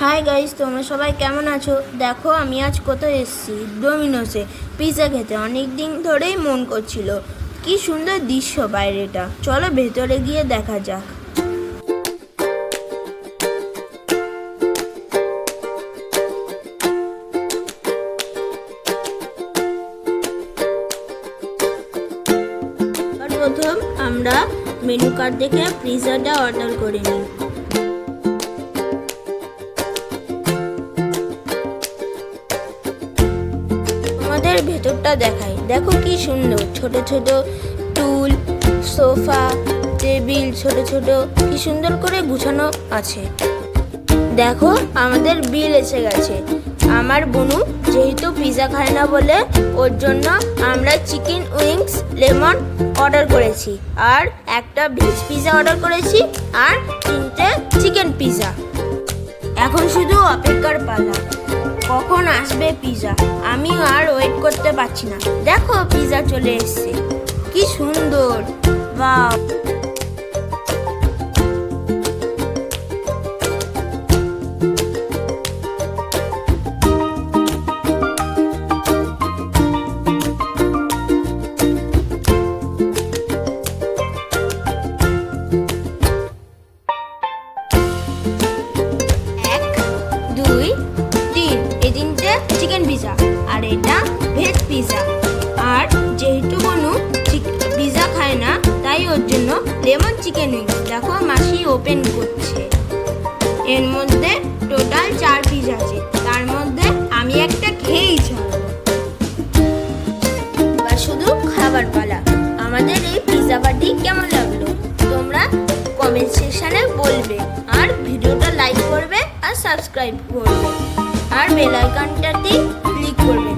Hi guys, তোমরা সবাই কেমন আছো? দেখো আমি আজ কোথায় এসেছি, ডোমিনোসে পিৎজা খেতে। অনেক দিন ধরেই মন করছিল। কি সুন্দর দৃশ্য বাইরেটা। চলো ভেতরে গিয়ে দেখা যাক। প্রথম আমরা মেনু কার্ড দেখে পিৎজাটা অর্ডার করে নিই। আমাদের ভেতরটা দেখাই। দেখো কি সুন্দর, ছোট ছোট টুল, সোফা, টেবিল, ছোট ছোট কি সুন্দর করে গুছানো আছে। দেখো আমাদের বিল এসে গেছে। আমার বোনু যেহেতু পিৎজা খায় না বলে ওর জন্য আমরা চিকেন উইংস লেমন অর্ডার করেছি, আর একটা ভেজ পিৎজা অর্ডার করেছি, আর 3টে চিকেন পিৎজা। এখন শুধু অপেক্ষার পালা, কখন আসবে পিৎজা। আমি আর ওয়েট করতে পারছি না। দেখো পিৎজা চলে এসেছে, কি সুন্দর। বাহ, চিকেন পিৎজা, আর এটা ভেজ পিৎজা। আর যেহেতু কোনো পিৎজা খায় না তাই ওর জন্য লেমন চিকেন উইংস। দেখো মাসি ওপেন করছে। এর মধ্যে টোটাল 4 পিস আছে, তার মধ্যে আমি একটা খেয়েই ছাড়ব। বা শুধু খাবার পালা। আমাদের এই পিৎজা পার্টি কেমন লাগলো তোমরা কমেন্ট সেকশনে বলবে, আর ভিডিওটা লাইক করবে আর সাবস্ক্রাইব করবে, আর বেল আইকনটাতে ক্লিক করবেন।